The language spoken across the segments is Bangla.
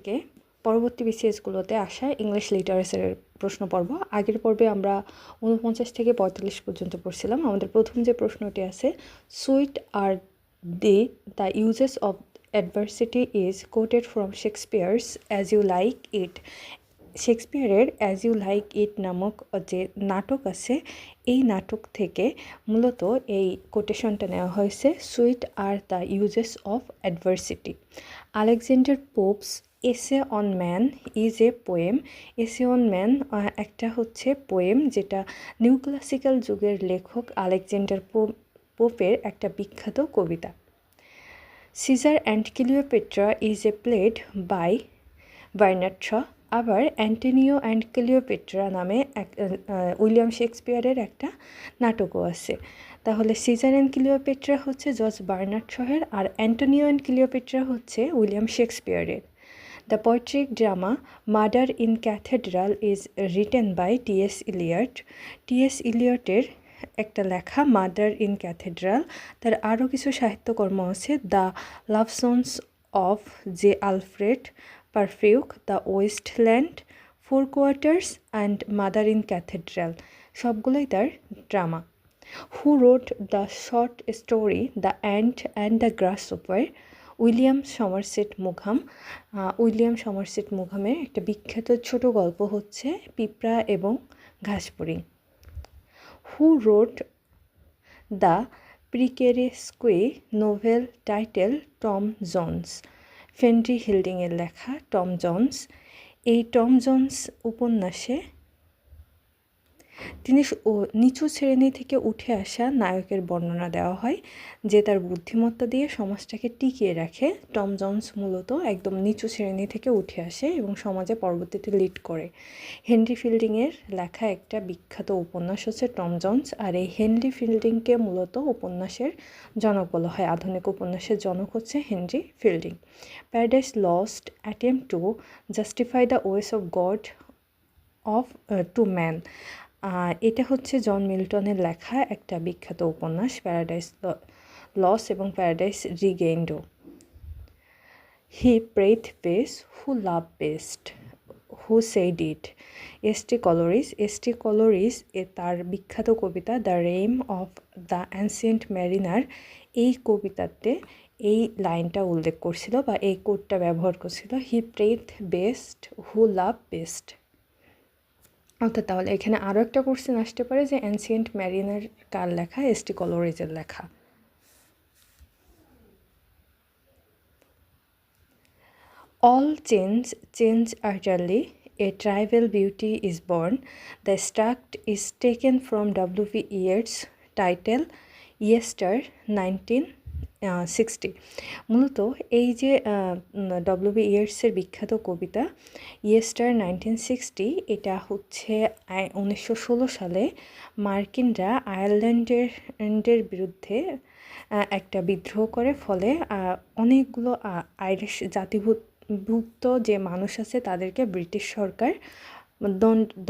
থেকে পরবর্তী বিসিএসগুলোতে আসা ইংলিশ লিটারেচারের প্রশ্ন পর্ব। আগের পর্বে আমরা 49 থেকে 45 পর্যন্ত পড়ছিলাম। আমাদের প্রথম যে প্রশ্নটি আছে, sweet are the uses of adversity is quoted from Shakespeare's as you like it. শেক্সপিয়ারের অ্যাজ ইউ লাইক ইট নামক যে নাটক আছে, এই নাটক থেকে মূলত এই কোটেশনটা নেওয়া হয়েছে, sweet are the uses of adversity. Alexander popes essay on man is a poem. Essay on man একটা হচ্ছে পোয়েম, যেটা নিউ ক্লাসিক্যাল যুগের লেখক আলেকজান্ডার পোপের একটা বিখ্যাত কবিতা। Caesar and Cleopatra is a played by Bernard Shaw. আবার অ্যান্টোনিও অ্যান্ড ক্লিওপেট্রা নামে উইলিয়াম শেক্সপিয়ারের একটা নাটকও আছে। তাহলে সিজার অ্যান্ড ক্লিওপেট্রা হচ্ছে জর্জ বার্নার্ড শহের, আর অ্যান্টোনিও অ্যান্ড ক্লিওপেট্রা হচ্ছে উইলিয়াম শেক্সপিয়ারের। The poetic drama murder in cathedral is written by T.S.. Eliot. T.S.. ইলিয়টের একটা লেখা মার্ডার ইন ক্যাথেড্রাল। তার আরও কিছু সাহিত্যকর্ম আছে, the love songs of J Alfred Prufrock, the waste land, four quarters and mother in cathedral, সবগুলোই তার drama. Who wrote the short story the ant and the grasshopper? William Somerset মুঘাম। উইলিয়াম সমারসেট মুঘামের একটা বিখ্যাত ছোট গল্প হচ্ছে পিঁপড়া এবং ঘাসফড়িং। Who wrote the picaresque novel title Tom Jones? Henry ফিল্ডিংয়ের লেখা টম জোন্স। এই টম জোন্স উপন্যাসে তিনি নিচু শ্রেণী থেকে উঠে আসা নায়কের বর্ণনা দেওয়া হয়, যে তার বুদ্ধিমত্তা দিয়ে সমাজটাকে টিকিয়ে রাখে। টম জোন্স মূলত একদম নিচু শ্রেণী থেকে উঠে আসে এবং সমাজে পরবর্তীতে লিড করে। হেনরি ফিল্ডিংয়ের লেখা একটা বিখ্যাত উপন্যাস হচ্ছে টম জোন্স, আর এই হেনরি ফিল্ডিংকে মূলত উপন্যাসের জনক বলা হয়। আধুনিক উপন্যাসের জনক হচ্ছে Henry Fielding. Paradise Lost attempt to justify the ways of God of to man. এটা হচ্ছে জন মিল্টনের লেখা একটা বিখ্যাত উপন্যাস, প্যারাডাইস লস এবং প্যারাডাইস রিগেইন্ডও। He prayeth best who love best, who said it? S T. Coleridge. S T. Coleridge তার বিখ্যাত কবিতা the rime of the ancient mariner, এই কবিতাতে এই লাইনটা উল্লেখ করছিল বা এই কোডটা ব্যবহার করছিল, হি প্রেথ বেস্ট হু লাভ বেস্ট। অর্থাৎ তাহলে এখানে আরও একটা কোশ্চেন আসতে পারে যে অ্যানসিয়েন্ট ম্যারিনার কার লেখা? এস.টি. কলোরিজের লেখা। All change utterly, a trivial beauty is born. The extract is taken from W.B. Yeats' title Yester 1960. মূলত এই যে ডব্লিউ.বি. ইয়েটসের বিখ্যাত কবিতা ইয়েস্টার 1960, এটা হচ্ছে 1916 সালে মার্কিনরা আয়ারল্যান্ডের বিরুদ্ধে একটা বিদ্রোহ করে, ফলে অনেকগুলো আইরিশ জাতিভুক্ত যে মানুষ আছে তাদেরকে ব্রিটিশ সরকার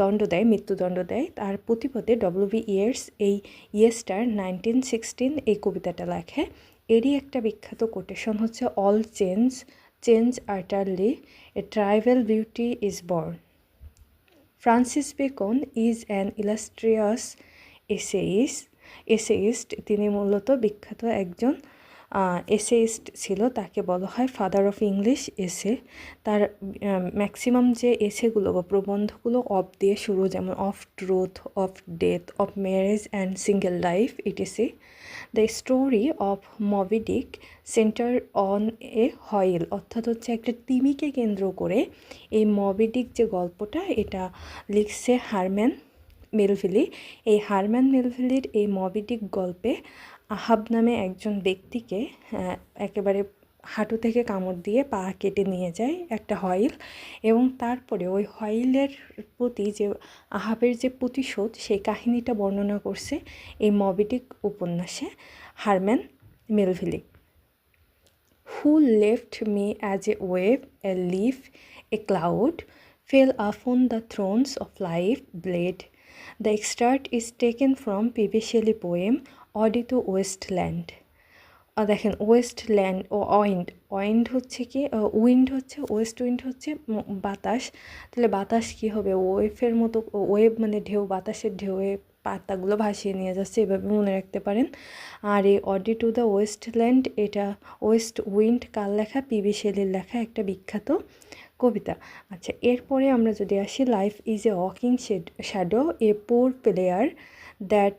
দণ্ড দেয়, মৃত্যুদণ্ড দেয়। তার প্রতিপদে ডব্লিউ.বি. ইয়েটস এই ইয়েস্টার 1916 এই কবিতাটা লেখে। এরই একটা বিখ্যাত কোটেশন হচ্ছে all change utterly, a terrible beauty is born. Francis Bacon is an illustrious essayist. তিনি মূলত বিখ্যাত একজন এসেইস্ট ছিল, তাকে বলা হয় ফাদার অফ ইংলিশ এসে। তার ম্যাক্সিমাম যে এসেগুলো বা প্রবন্ধগুলো অফ দিয়ে শুরু, যেমন of truth, of death, of marriage and single life, etc. The story of Moby Dick centre on a whale, অর্থাৎ হচ্ছে একটা তিমিকে কেন্দ্র করে এই মবি ডিক যে গল্পটা, এটা লিখছে হারম্যান মেলভিলি। এই হারম্যান মেলভিলির এই মবি ডিক গল্পে আহাব নামে একজন ব্যক্তিকে একেবারে হাঁটু থেকে কামড় দিয়ে পা কেটে নিয়ে যায় একটা হয়েল, এবং তারপরে ওই হয়েলের প্রতি যে আহাবের যে প্রতিশোধ, সেই কাহিনীটা বর্ণনা করছে এই মবি ডিক উপন্যাসে Herman Melville. Who left me as a wave, a leaf, a cloud, fell upon the thrones of life blade. The extract is taken from P.B. Shelley poem Ode to Wasteland. দেখেন ওয়েস্টল্যান্ড ও ওয়েন্ড হচ্ছে কি উইন্ড হচ্ছে ওয়েস্ট উইন্ড হচ্ছে বাতাস, তাহলে বাতাস কি হবে ওয়েভের মতো, ওয়েভ মানে ঢেউ, বাতাসের ঢেউয়ে পাতাগুলো ভাসিয়ে নিয়ে যাচ্ছে, এভাবে মনে রাখতে পারেন। আর এই অডি টু দ্য ওয়েস্টল্যান্ড, এটা ওয়েস্ট উইন্ড কার লেখা, পিবি শেলির লেখা একটা বিখ্যাত কবিতা। আচ্ছা, এরপরে আমরা যদি আসি, life is a walking shadow, A poor player that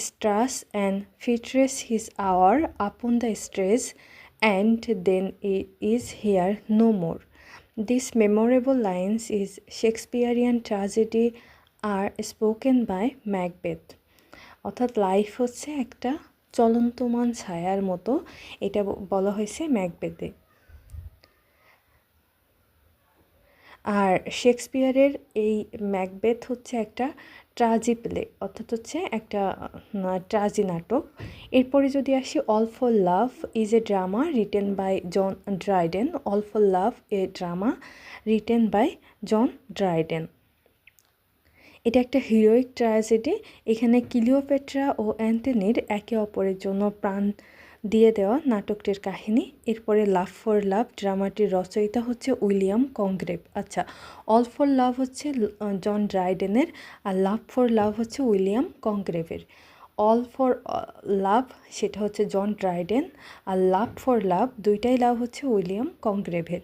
strass and fetters his hour upon the stage, and then it is here no more. These memorable lines is Shakespearean tragedy are spoken by Macbeth. অর্থাৎ লাইফ হচ্ছে একটা চলন্তমান ছায়ার মতো, এটা বলা হয়েছে ম্যাকবেথে। আর শেক্সপিয়ারের এই ম্যাকবেথ হচ্ছে একটা ট্রাজি প্লে, অর্থাৎ হচ্ছে একটা ট্রাজি নাটক। এরপরে যদি আসি, all for love is a drama written by John Dryden, all for love a drama written by John Dryden. এটা একটা হিরোইক ট্র্যাজেডি, এখানে ক্লিওপেট্রা ও অ্যান্টনির একে অপরের জন্য প্রাণ দিয়ে দেওয়া নাটকটির কাহিনী। এরপরে লাভ ফর লাভ ড্রামাটির রচয়িতা হচ্ছে উইলিয়াম কংগ্রেভ। আচ্ছা, অল ফর লাভ হচ্ছে জন ড্রাইডেনের, আর লাভ ফর লাভ হচ্ছে উইলিয়াম কংগ্রেভের। অল ফর লাভ সেটা হচ্ছে John Dryden, R love for লাভ দুইটাই লাভ হচ্ছে উইলিয়াম কংগ্রেভের।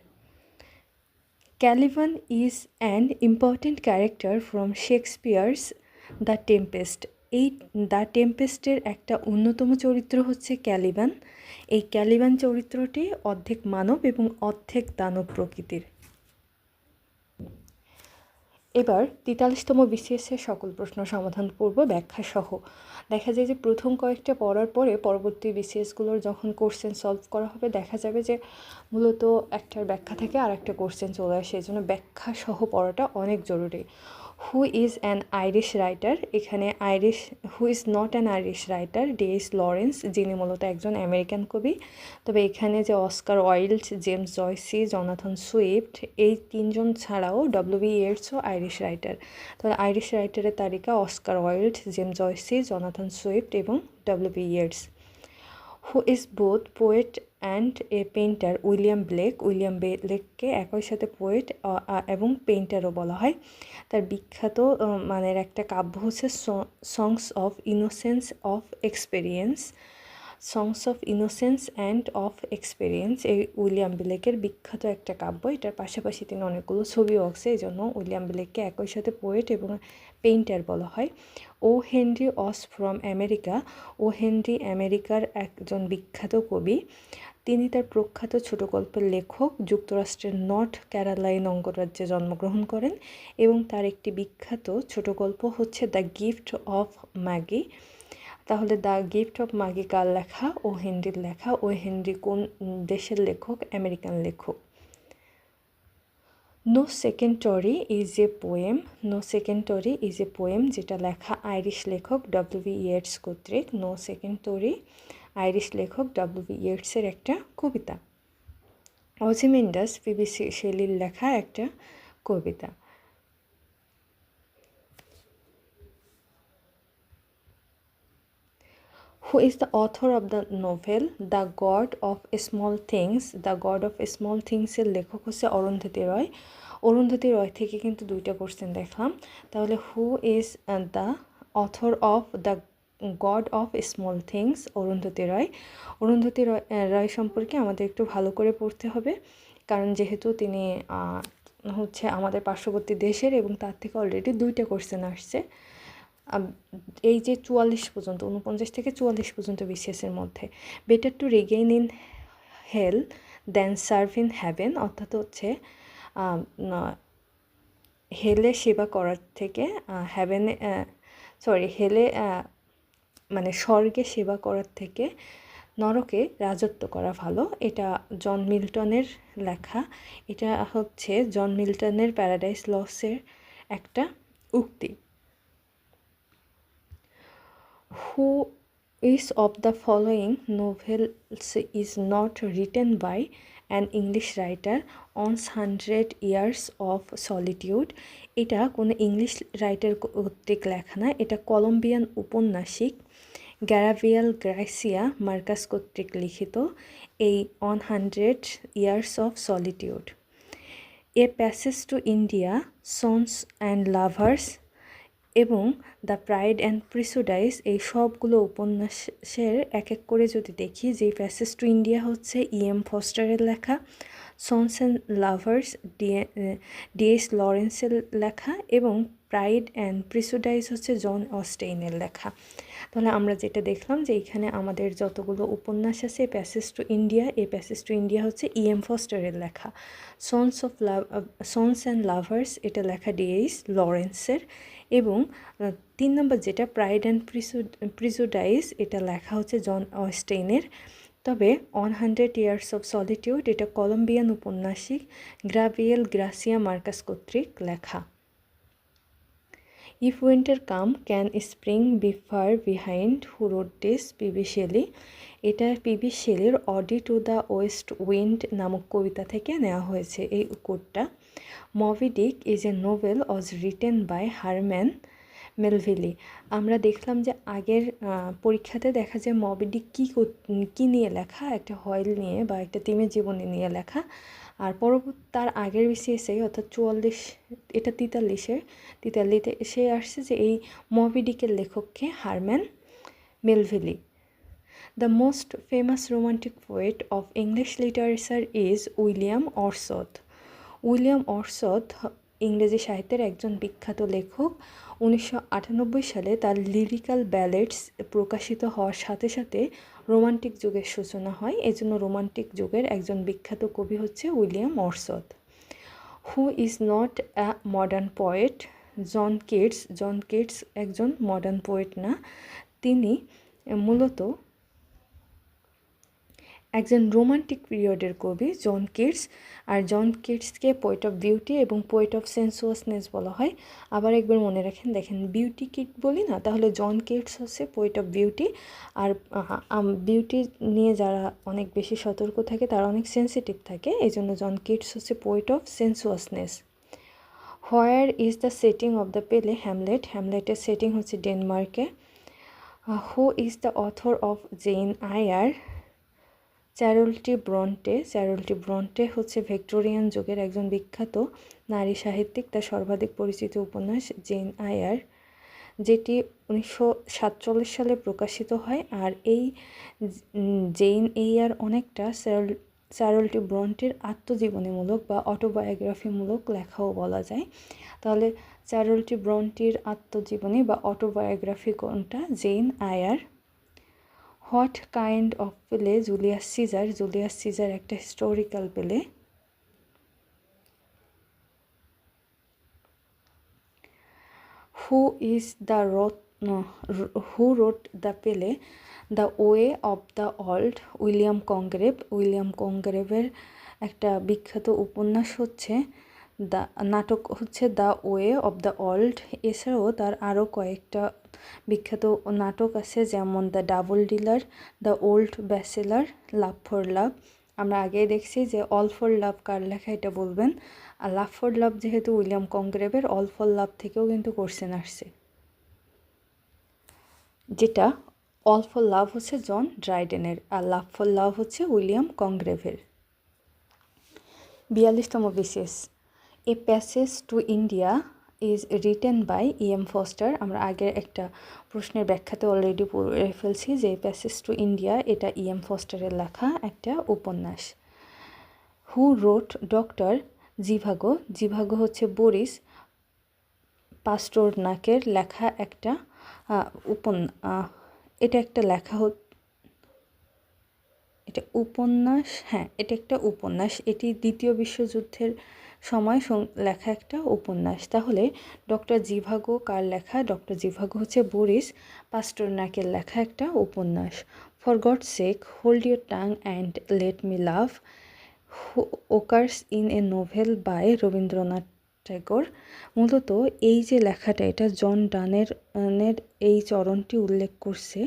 Caliban is an important character from Shakespeare's the Tempest. এই দ্য টেম্পেস্টের একটা অন্যতম চরিত্র হচ্ছে ক্যালিভান। এই ক্যালিভান চরিত্রটি অর্ধেক মানব এবং অর্ধেক দানব প্রকৃতির। এবার 43তম বিসিএসের সকল প্রশ্ন সমাধান পূর্ব ব্যাখ্যা সহ। দেখা যায় যে প্রথম কয়েকটা পড়ার পরে পরবর্তী বিসিএসগুলোর যখন কোশ্চেন সলভ করা হবে, দেখা যাবে যে মূলত একটার ব্যাখ্যা থেকে আর একটা কোশ্চেন চলে আসে, এই জন্য ব্যাখ্যা সহ পড়াটা অনেক জরুরি। Who is an Irish writer, এখানে who is not an Irish writer, D H. Lawrence, যিনি মূলত একজন আমেরিকান কবি। তবে এখানে যে Oscar Wilde, James Joyce, Jonathan Swift, এই তিনজন ছাড়াও ডব্লিউ.বি. ইয়েটসও আইরিশ রাইটার। তবে আইরিশ রাইটারের তালিকা Oscar Wilde, James Joyce, Jonathan Swift এবং W B. Yeats. Who is both poet and a painter, William Blake, William ব্লেককে একই সাথে পোয়েট এবং পেইন্টারও বলা হয়। তার বিখ্যাত মানের একটা কাব্য হচ্ছে songs of innocence of experience, songs of innocence and of experience, এই উইলিয়াম ব্লেকের বিখ্যাত একটা কাব্য। এটার পাশাপাশি তিনি অনেকগুলো ছবিও আঁকছে, এই জন্য উইলিয়াম ব্লেককে একই সাথে পোয়েট এবং পেইন্টার বলা হয়। O Henry was from America, O Henry আমেরিকার একজন বিখ্যাত কবি। তিনি তার প্রখ্যাত ছোট গল্পের লেখক, যুক্তরাষ্ট্রের নর্থ ক্যারোলাইন অঙ্গরাজ্যে জন্মগ্রহণ করেন এবং তার একটি বিখ্যাত ছোট গল্প হচ্ছে দ্য গিফট অফ ম্যাগি। তাহলে দ্য গিফট অফ ম্যাগি কার লেখা? ও হেনরির লেখা। ও হেনরি কোন দেশের লেখক? আমেরিকান লেখক। No second Troy is a poem, no second Troy is a poem, যেটা লেখা আইরিশ লেখক ডব্লিউ.বি. ইয়েটস কর্তৃক। নো সেকেন্ড টরি আইরিশ লেখক ডব্লিউ.বি. ইয়েটসের একটা কবিতা। অজিমেন্ডাস পিবি শেলির লেখা একটা কবিতা। Who is the author of the novel The God of Small Things? The God of Small Things এর লেখক হচ্ছে অরুন্ধতী রয়। অরুন্ধতী রয় থেকে কিন্তু দুইটা কোশ্চেন দেখলাম। তাহলে who is the author of the god of small things? Arundhati Roy. Arundhati Roy সম্পর্কে আমাদের একটু ভালো করে পড়তে হবে, কারণ যেহেতু তিনি হচ্ছে আমাদের পার্শ্ববর্তী দেশের এবং তার থেকে অলরেডি দুইটা কোশ্চেন আসছে এই যে 44 পর্যন্ত, 49 থেকে 44 পর্যন্ত বিসিএসের মধ্যে। Better to regain in hell then serve in heaven, অর্থাৎ হচ্ছে হেলে সেবা করার থেকে হ্যাভেনে হেলে মানে স্বর্গে সেবা করার থেকে নরকে রাজত্ব করা ভালো। এটা জন মিল্টনের লেখা। এটা হচ্ছে জন মিল্টনের প্যারাডাইস লসের একটা উক্তি। Who is of the following novels is not written by an English writer on 100 Years of Solitude? এটা কোনো ইংলিশ রাইটার কর্তৃক লেখা না, এটা কলম্বিয়ান উপন্যাসিক গ্যারাভিয়াল গার্সিয়া মার্কাস কর্তৃক লিখিত এই 100 years of solitude, A passage to India, sons and lovers এবং দ্য প্রাইড অ্যান্ড প্রিজুডাইস, এই সবগুলো উপন্যাসের এক এক করে যদি দেখি, যে প্যাসেজ টু ইন্ডিয়া হচ্ছে E.M. ফস্টারের লেখা, সন্স অ্যান্ড লাভার্স D.S. লরেন্সের লেখা এবং প্রাইড অ্যান্ড প্রিজুডাইস হচ্ছে জন অস্টেইনের লেখা। তাহলে আমরা যেটা দেখলাম যে এখানে আমাদের যতগুলো উপন্যাস আছে প্যাসেজ টু ইন্ডিয়া, এই প্যাসেজ টু ইন্ডিয়া হচ্ছে E.M. ফস্টারের লেখা। সন্স অ্যান্ড লাভার্স এটা লেখা D.S. লরেন্সের, এবং 3 নম্বর যেটা প্রাইড অ্যান্ড প্রিজুডাইস এটা লেখা হচ্ছে জন অস্টেইনের। তবে 100 ইয়ার্স অফ সলিটিউড এটা কলম্বিয়ান উপন্যাসিক গ্যাব্রিয়েল গার্সিয়া মার্কাস কর্তৃক লেখা। If winter come can spring be far behind, who wrote this? P B Shelley. এটা পিবি শেলির ode to the west wind নামক কবিতা থেকে নেওয়া হয়েছে এই কোটটা। Moby Dick is a novel was written by Herman Melville. আমরা দেখলাম যে আগের পরীক্ষাতে দেখা যায় মবি ডিক কী নিয়ে লেখা, একটা হয়েল নিয়ে বা একটা তিমির জীবনী নিয়ে লেখা। আর তার আগের বিসিএসে অর্থাৎ 44, এটা 43-তে সে আসছে যে এই মবি ডিকের লেখককে Herman Melville. The most famous romantic poet of English literature is William Wordsworth. William Wordsworth ইংরেজি সাহিত্যের একজন বিখ্যাত লেখক। 1998 সালে তার লিরিক্যাল ব্যালেডস প্রকাশিত হওয়ার সাথে সাথে রোমান্টিক যুগের সূচনা হয়। এজন্য রোমান্টিক যুগের একজন বিখ্যাত কবি হচ্ছে William Wordsworth. Who is not a modern poet? John Keats. John Keats একজন মডার্ন পোয়েট না, তিনি মূলত একজন রোমান্টিক পিরিয়ডের কবি জন কিটস। আর জন কিটসকে পোয়েট অফ বিউটি এবং পোয়েট অফ সেন্সুয়াসনেস বলা হয়। আবার একবার মনে রাখেন, দেখেন বিউটি কিট বলি না, তাহলে জন কিটস হচ্ছে পোয়েট অফ বিউটি। আর বিউটি নিয়ে যারা অনেক বেশি সতর্ক থাকে তারা অনেক সেন্সিটিভ থাকে, এই জন্য জন কিটস হচ্ছে poet of sensuousness. Where is the setting of the play? Hamlet. হ্যামলেটের সেটিং হচ্ছে ডেনমার্কে। Who is the author of Jane Eyre? Charlotte Bronte. Charlotte Bronte হচ্ছে ভিক্টোরিয়ান যুগের একজন বিখ্যাত নারী সাহিত্যিক। তার সর্বাধিক পরিচিত উপন্যাস জেন আয়ার, যেটি 1947 সালে প্রকাশিত হয়। আর এই জেন এয়ার অনেকটা চ্যারলটি ব্রন্টের আত্মজীবনীমূলক বা অটোবায়োগ্রাফিমূলক লেখাও বলা যায়। তাহলে চ্যারলটি ব্রন্টির আত্মজীবনী বা অটোবায়োগ্রাফি কোনটা? Jane Eyre. What kind of play Julius Caesar? Julius Caesar একটা historical play. Who wrote the play? The way of the old? William Congreve. William কংগ্রেভের একটা বিখ্যাত উপন্যাস হচ্ছে নাটক হচ্ছে the way of the old. এছাড়াও তার আরও কয়েকটা বিখ্যাত নাটক আছে, যেমন the double dealer, the old bachelor, love for love. আমরা আগেই দেখছি যে অল ফর লাভ কার লেখা এটা বলবেন। আর লাভ ফর লাভ যেহেতু উইলিয়াম কংগ্রেভের, অল ফর লাভ থেকেও কিন্তু কোশ্চেন আসছে, যেটা অল ফর লাভ হচ্ছে জন ড্রাইডেনের আর লাভ ফর লাভ হচ্ছে উইলিয়াম কংগ্রেভের। 42তম BCS, a passage to India is written by E.M. Forster. আমরা আগের একটা প্রশ্নের ব্যাখ্যাতে অলরেডি পড়ে ফেলছি যে প্যাসেজ টু ইন্ডিয়া এটা E.M. ফস্টারের লেখা একটা উপন্যাস। হু রোট ডক্টর জিভাগো? জিভাগো হচ্ছে বরিস পাস্টোরনাকের লেখা একটা এটা একটা লেখা এটা উপন্যাস। হ্যাঁ, এটা একটা উপন্যাস। এটি দ্বিতীয় বিশ্বযুদ্ধের সময় লেখা একটা উপন্যাস। তাহলে ডক্টর জিভাগো কার লেখা? ডক্টর জিভাগো হচ্ছে বরিস পাস্টোরনাকের লেখা একটা উপন্যাস। For God's sake hold your tongue and let me love ওকার্স in a novel by Rabindranath Tagore. মূলত এই যে লেখাটা, এটা জন ডানের এই চরণটি উল্লেখ করছে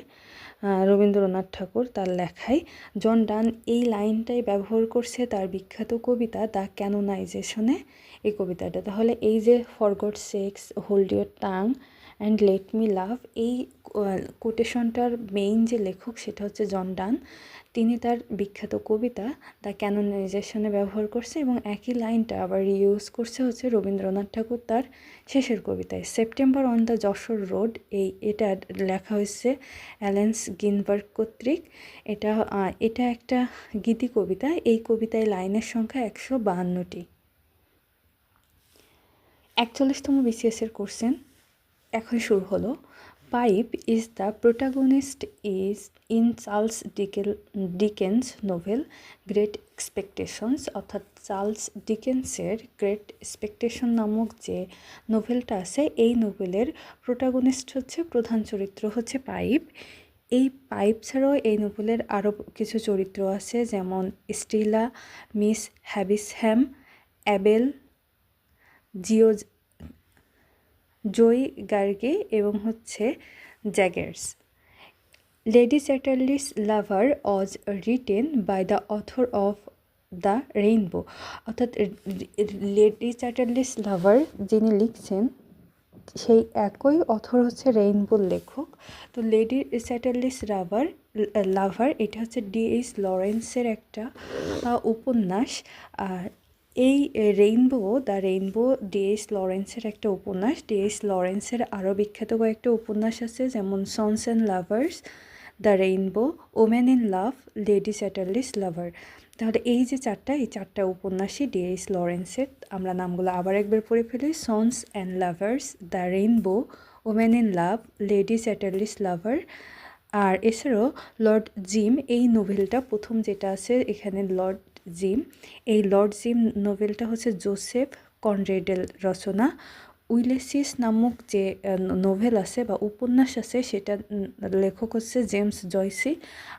রবীন্দ্রনাথ ঠাকুর তার লেখায়। জন ডান এই লাইনটাই ব্যবহার করছে তার বিখ্যাত কবিতা দ্য ক্যানোনাইজেশনে, এই কবিতাটা। তাহলে এই যে for gods sex hold your tongue and let me লাভ। এই কোটেশনটার মেইন যে লেখক সেটা হচ্ছে জন ডান। তিনি তার বিখ্যাত কবিতা দ্য ক্যানোনাইজেশনে ব্যবহার করছে এবং একই লাইনটা আবার রিইউজ করছে হচ্ছে রবীন্দ্রনাথ ঠাকুর তার শেষের কবিতায় September on the Jessore road. এটা লেখা হয়েছে অ্যালেন্স গিনবার্গ কর্তৃক। এটা একটা গীতি কবিতা। এই কবিতায় লাইনের সংখ্যা 152টি। 41তম বিসিএসের কোশ্চেন এখন শুরু হলো। Pipe is the protagonist is in Charles Dickens novel great expectations, অর্থাৎ চার্লস ডিকেন্সের গ্রেট এক্সপেকটেশন নামক যে নোভেলটা আছে এই নোভেলের প্রোটাগনিস্ট হচ্ছে, প্রধান চরিত্র হচ্ছে পাইপ। এই পাইপ ছাড়াও এই নোভেলের আরও কিছু চরিত্র আছে, যেমন স্টিলা, মিস হ্যাবিসহ্যাম, অ্যাবেল, জয় গার্গে এবং হচ্ছে Jaggers. Lady Chatterley's Lover was written by the author of the Rainbow, অর্থাৎ লেডি চ্যাটারলিস লাভার যিনি লিখছেন সেই একই অথর হচ্ছে রেইনবোর লেখক। তো লেডি চ্যাটারলিস লাভার এটা হচ্ছে ডিএইচ লরেন্সের একটা উপন্যাস। আর এই দ্য রেইনবো ডিএইচ লরেন্সের একটা উপন্যাস। ডিএইচ লরেন্সের আরও বিখ্যাত কয়েকটা উপন্যাস আছে, যেমন sons and lovers, the rainbow, women in love, lady Chatterley's lover. তাহলে এই যে চারটা উপন্যাসই ডিএইচ লরেন্সের। আমরা নামগুলো আবার একবার পড়ে ফেলি। Sons and lovers, the rainbow, women in love, lady Chatterley's lover. আর এছাড়াও লর্ড জিম, এই নোভেলটা প্রথম যেটা আছে এখানে লর্ড জিম, এই লর্ড জিম নোভেলটা হচ্ছে জোসেফ কনরেডের রচনা। উইলেসিস নামক যে নোভেল আছে বা উপন্যাস আছে সেটা লেখক হচ্ছে জেমস জয়সি।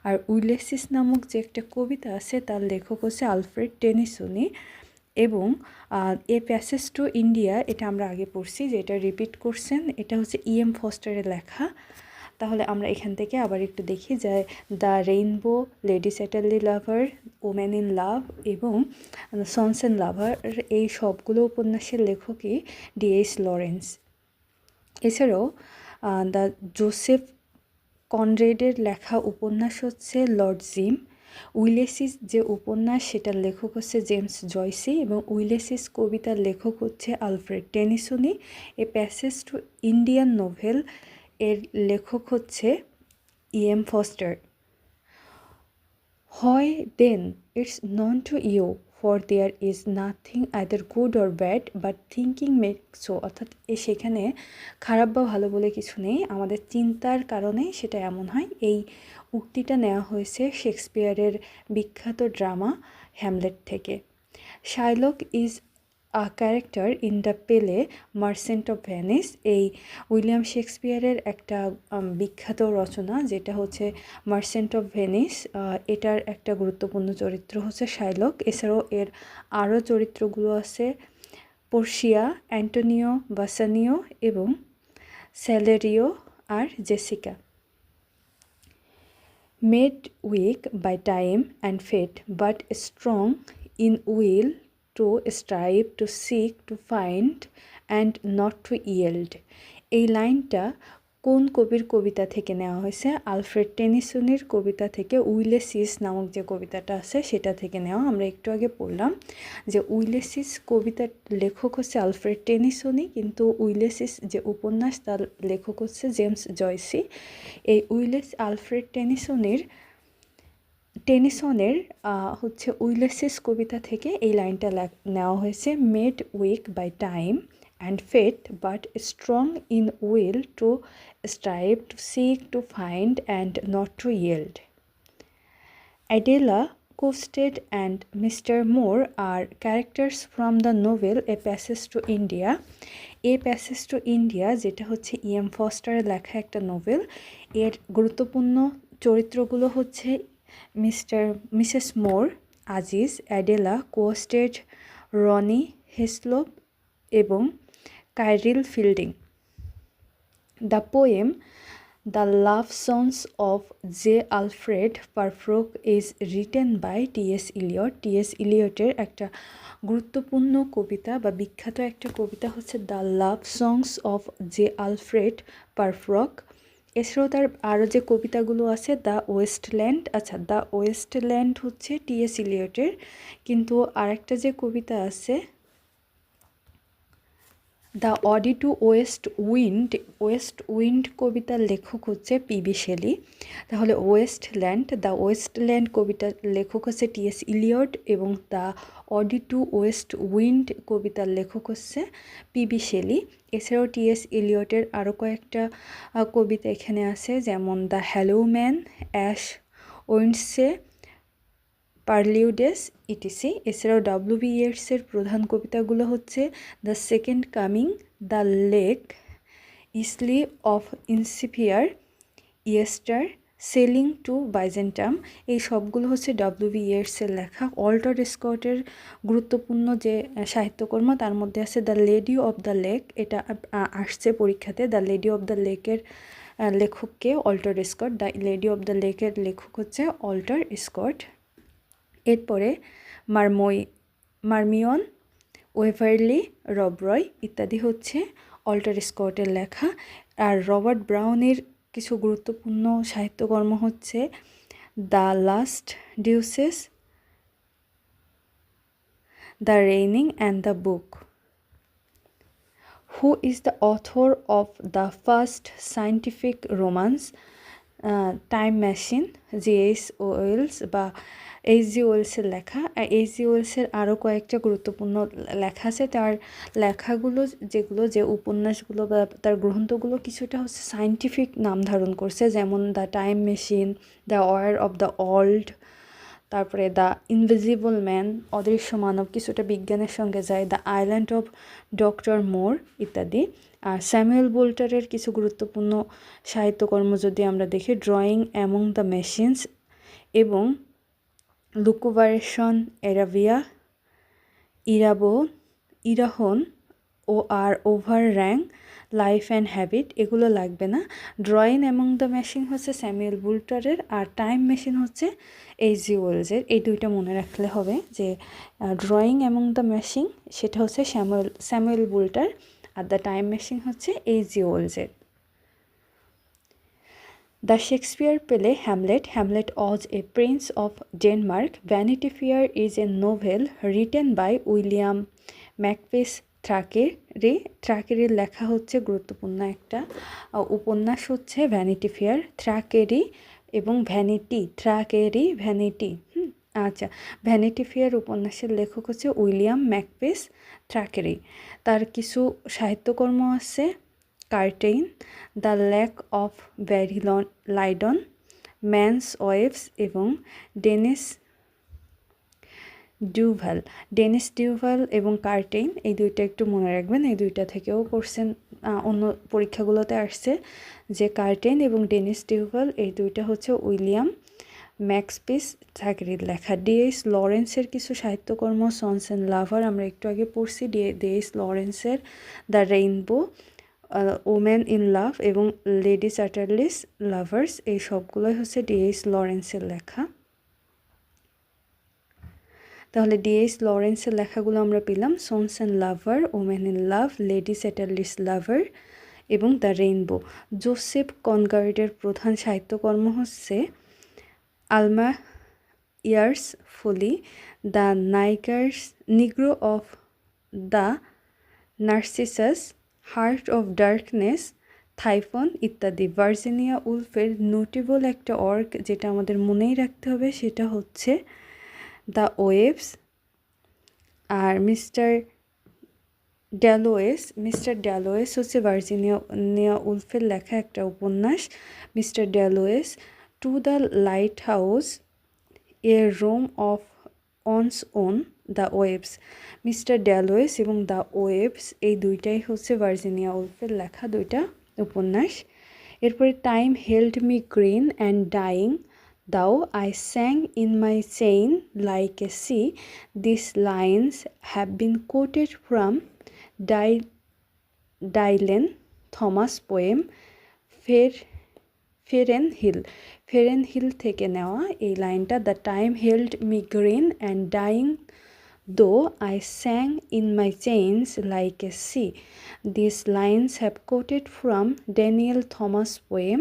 আর উইলেসিস নামক যে একটা কবিতা আছে তার লেখক হচ্ছে আলফ্রেড টেনিসনি। এবং এ প্যাসেজ টু ইন্ডিয়া, এটা আমরা আগে পড়ছি, যে এটা রিপিট করছেন, এটা হচ্ছে ইএম ফস্টারের লেখা। তাহলে আমরা এখান থেকে আবার একটু দেখি যে the rainbow, lady Chatterley lover, women in love এবং সন্স অ্যান্ড লাভার, এই সবগুলো উপন্যাসের লেখকই ডিএইচ লরেন্স। এছাড়াও দ্য জোসেফ কনরেডের লেখা উপন্যাস হচ্ছে লর্ড জিম। উইলেসিস যে উপন্যাস সেটার লেখক হচ্ছে জেমস জয়সি এবং উইলেসিস কবিতার লেখক হচ্ছে Alfred Tennyson. A passage to Indian novel এর লেখক হচ্ছে ইএম ফস্টার। হয় then it's none to you for there is nothing either good or bad but thinking make so, অর্থাৎ সেখানে খারাপ বা ভালো বলে কিছু নেই, আমাদের চিন্তার কারণে সেটা এমন হয়। এই উক্তিটা নেওয়া হয়েছে শেক্সপিয়ারের বিখ্যাত ড্রামা হ্যামলেট থেকে। Shylock is a character in the play merchant of Venice, এই উইলিয়াম শেক্সপিয়ারের একটা বিখ্যাত রচনা যেটা হচ্ছে মার্চেন্ট অফ ভেনিস। এটার একটা গুরুত্বপূর্ণ চরিত্র হচ্ছে শাইলক। এছাড়াও এর আরও চরিত্রগুলো আছে পোর্শিয়া, অ্যান্টোনিও, বাসানিও এবং স্যালেরিও আর Jessica. Made weak by time and fate but strong in will to strive, to seek, to find and not to yield। এই লাইনটা কোন কবির কবিতা থেকে নেওয়া হয়েছে? আলফ্রেড টেনিসনির কবিতা থেকে, উইলেসিস নামক যে কবিতাটা আছে সেটা থেকে নেওয়া। আমরা একটু আগে পড়লাম যে উইলেসিস কবিতার লেখক হচ্ছে আলফ্রেড টেনিসনি, কিন্তু উইলেসিস যে উপন্যাস তার লেখক হচ্ছে জেমস জয়সি। এই আলফ্রেড টেনিসনের হচ্ছে উইলেসিস কবিতা থেকে এই লাইনটা নেওয়া হয়েছে। Made weak by time and fate but strong in will to strive, to seek, to find and not to yield. Adela, Costead and Mr. Moore are characters from the novel A Passage to India. A Passage to India যেটা হচ্ছে ইএম ফস্টারের লেখা একটা নোভেল। এর গুরুত্বপূর্ণ চরিত্রগুলো হচ্ছে Mrs Moore, Aziz, Adela, Quested, Ronny, Heaslop এবং Cyril Fielding. The poem the love songs of J Alfred Prufrock is written by T.S.. Eliot. T.S.. ইলিয়টের একটা গুরুত্বপূর্ণ কবিতা বা বিখ্যাত একটা কবিতা হচ্ছে the love songs of J Alfred Prufrock. এছাড়াও তার আরও যে কবিতাগুলো আছে দ্য ওয়েস্টল্যান্ড, আচ্ছা দ্য ওয়েস্টল্যান্ড হচ্ছে টি.এস. ইলিয়টের, কিন্তু আরেকটা যে কবিতা আছে the ode to west wind কবিতার লেখক হচ্ছে পি.বি. শেলি। তাহলে দ্য ওয়েস্টল্যান্ড কবিতার লেখক হচ্ছে টি.এস. ইলিয়ট এবং the ode to west wind কবিতার লেখক হচ্ছে পি.বি. শেলি। এছাড়াও টি.এস. ইলিয়টের আরও কয়েকটা কবিতা এখানে আছে, যেমন দ্য হ্যালো ম্যান, অ্যাশ উইন্ডসে, পারলিউডেস ইটিসি। এছাড়াও ডব্লিউ.বি. ইয়েটসের প্রধান কবিতাগুলো হচ্ছে the second coming, the lake, isle of Innisfree, Easter, sailing to Byzantium. এই সবগুলো হচ্ছে ডব্লিউ.বি. ইয়েটসের লেখা। ওয়াল্টার স্কটের গুরুত্বপূর্ণ যে সাহিত্যকর্ম তার মধ্যে আছে the lady of the lake, এটা আসছে পরীক্ষাতে। দ্য লেডি অফ দ্য লেকের লেখককে Walter Scott, the lady of the লেকের লেখক হচ্ছে ওয়াল্টার স্কট। এরপরে মার্মিয়ন, ওয়েভারলি, রব রয় ইত্যাদি হচ্ছে ওয়াল্টার স্কটের লেখা। আর রবার্ট ব্রাউনের কিছু গুরুত্বপূর্ণ সাহিত্যকর্ম হচ্ছে the last duchess, the ring and the book. Who is the author of the first scientific romance? Time machine, GH. Wells বা এইচ.জি. ওয়েলসের লেখা। এইচ.জি. ওয়েলসের আরও কয়েকটা গুরুত্বপূর্ণ লেখা আছে। তার লেখাগুলো যে উপন্যাসগুলো বা তার গ্রন্থগুলো কিছুটা হচ্ছে সায়েন্টিফিক নাম ধারণ করছে, যেমন the time machine, the war of the world, তারপরে দ্য ইনভিজিবল ম্যান, অদৃশ্য মানব, কিছুটা বিজ্ঞানের সঙ্গে যায়, the island of doctor Moreau ইত্যাদি। আর স্যামুয়েল বোল্টারের কিছু গুরুত্বপূর্ণ সাহিত্যকর্ম যদি আমরা দেখি, ড্রয়িং অ্যামং দ্য মেশিনস এবং লুকুবারেশন এরাভিয়া, Erewhon or over range, life and habit, এগুলো লাগবে না। ড্রয়িং অ্যামং দ্য মেশিন হচ্ছে স্যামুয়েল বোল্টারের, আর টাইম মেশিন হচ্ছে এইচ.জি. ওয়েলসের। এই দুইটা মনে রাখলে হবে যে ড্রয়িং অ্যামং দ্য মেশিন সেটা হচ্ছে স্যামুয়েল বোল্টার, আর দ্য টাইম মেশিন হচ্ছে এইচ.জি. ওয়েলসের। The Shakespeare play Hamlet, Hamlet was a prince of Denmark. Vanity fair is a novel written by William Makepeace থ্রাকেরির লেখা হচ্ছে গুরুত্বপূর্ণ একটা উপন্যাস হচ্ছে ভ্যানিটি ফেয়ার। থ্রাকেরি এবং ভ্যানিটি। আচ্ছা, ভ্যানিটি ফেয়ার উপন্যাসের লেখক হচ্ছে উইলিয়াম ম্যাকপিস থ্রাকেরি। তার কিছু সাহিত্যকর্ম আছে curtain, the luck of Barry Lyndon, men's wives এবং ডেনিস ডিউভাল এবং কার্টেইন, এই দুইটা একটু মনে রাখবেন। এই দুইটা থেকেও কোশ্চেন অন্য পরীক্ষাগুলোতে আসছে যে কার্টেইন এবং ডেনিস ডিউভাল, এই দুইটা হচ্ছে উইলিয়াম ম্যাকপিস থ্রাকেরির লেখা। ডি.এইচ. লরেন্সের কিছু সাহিত্যকর্ম, সন্স অ্যান্ড লাভার, আমরা একটু আগে পড়ছি। ডি.এইচ. লরেন্সের the rainbow, women in love এবং লেডি চ্যাটারলিস লাভার্স, এই সবগুলোই হচ্ছে ডি.এইচ. লরেন্সের লেখা। তাহলে ডি.এইচ. লরেন্সের লেখাগুলো আমরা পেলাম sons and lover, women in love, lady Chatterley's lover এবং দ্য রেইনবো। জোসেফ কনগার্ডের প্রধান সাহিত্যকর্ম হচ্ছে Almayer's folly, the negro of the Narcissus, heart of darkness, typhoon ইত্যাদি। ভার্জিনিয়া উলফের নোটেবল একটা ওয়ার্ক যেটা আমাদের মনেই রাখতে হবে সেটা হচ্ছে দ্য ওয়েভস। আর মিস্টার ড্যালোয়েস হচ্ছে ভার্জিনিয়া উলফের লেখা একটা উপন্যাস। Mister Dalloway, to the lighthouse, a room of one's own, the waves. Mister ড্যালোয়েস এবং দ্য ওয়েভস এই দুইটাই হচ্ছে ভার্জিনিয়া উলফের লেখা দুইটা উপন্যাস। এরপরে time held me green and dying, though I sang in my chain like a sea, this lines have been quoted from Dylan Thomas poem. Fern hill. Fern hill থেকে নেওয়া এই লাইনটা, the time held me green and dying though I sang in my chains like a sea. This lines have quoted from Daniel Thomas poem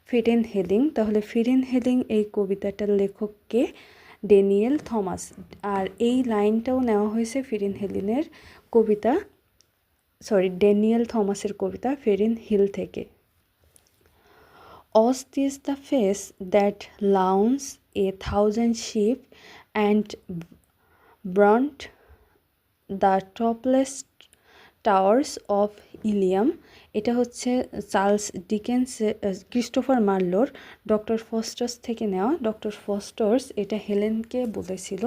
fern hill. তাহলে ফিরেন হেলিং এই কবিতাটার লেখককে ড্যানিয়েল থমাস, আর এই লাইনটাও নেওয়া হয়েছে ফিরেন হেলিনের কবিতা, ড্যানিয়েল থমাসের কবিতা ফেরেন হিল থেকে। Was this the face that launched 1,000 sheep and burnt the topmost towers of Ilium? এটা হচ্ছে চার্লস ডিকেন্স, ক্রিস্টোফার মার্লোর ডক্টর ফস্টার্স থেকে নেওয়া। ডক্টর ফস্টার্স এটা হেলেনকে বলেছিল,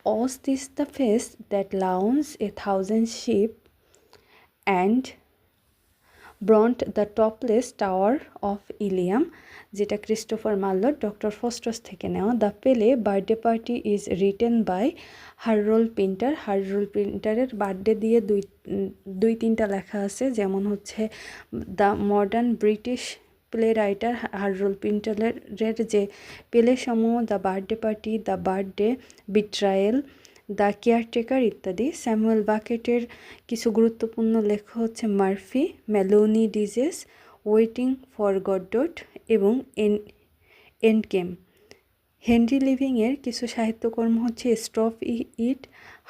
Was this the face that launched 1,000 sheep and burnt the topless tower of Ilium, যেটা ক্রিস্টোফার মার্লোর ডক্টর ফস্টার্স থেকে নেওয়া। The play birthday party is written by Harold Pinter. Harold পিন্টারের বার্থডে দিয়ে দুই তিনটা লেখা আছে, যেমন হচ্ছে the modern British play writer Harold পিন্টারের যে পেলে সমূহ, the birthday party, the birthday, betrayal, the caretaker ইত্যাদি। স্যামুয়েল বাকেটের কিছু গুরুত্বপূর্ণ লেখা হচ্ছে Murphy, Malone dies, waiting for Godot এবং এন্ডগেম। হেনরি লিভিংয়ের কিছু সাহিত্যকর্ম হচ্ছে stop it,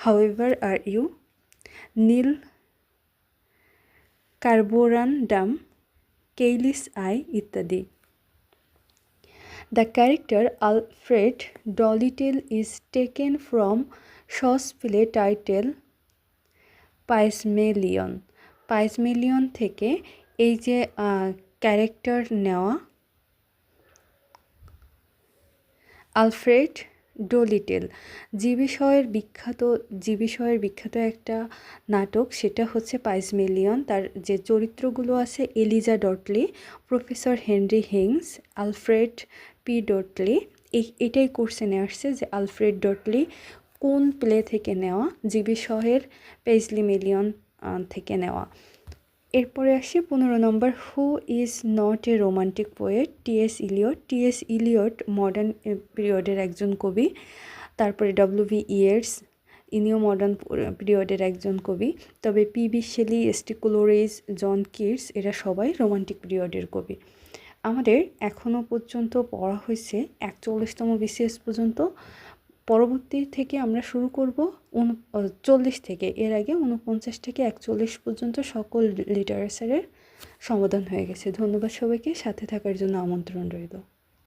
whoever are you, nil carborundum, Kelly's eye ইত্যাদি। The character Alfred Doolittle is taken from Shaw's play title Pygmalion. Pygmalion থেকে এই যে ক্যারেক্টার নেওয়া আলফ্রেড ডলিটেল, যে বিষয়ের বিখ্যাত একটা নাটক, সেটা হচ্ছে পাইজমেলিয়ন। তার যে চরিত্রগুলো আছে Eliza Doolittle, professor Henry Higgins, Alfred P Doolittle. এটাই কোশ্চেনে আসছে যে আলফ্রেড ডটলি কোন প্লে থেকে নেওয়া, জীবী শহের পাইজমেলিয়ন থেকে নেওয়া। এরপরে আসি 15 নম্বর, who is not a romantic poet? TS. Eliot. TS. Eliot modern পিরিয়ডের একজন কবি। তারপরে ডব্লিউ.বি. ইয়েটস, ইনিও মডার্ন পিরিয়ডের একজন কবি। তবে PB. Shelley, ST. Coleridge, John Keats এরা সবাই রোমান্টিক পিরিয়ডের কবি। আমাদের এখনও পর্যন্ত পড়া হয়েছে 41তম বিসিএস পর্যন্ত। পরবর্তী থেকে আমরা শুরু করব 40 থেকে। এর আগে 49 থেকে 41 পর্যন্ত সকল লিটারেচারের সমাধান হয়ে গেছে। ধন্যবাদ সবাইকে, সাথে থাকার জন্য আমন্ত্রণ রইল।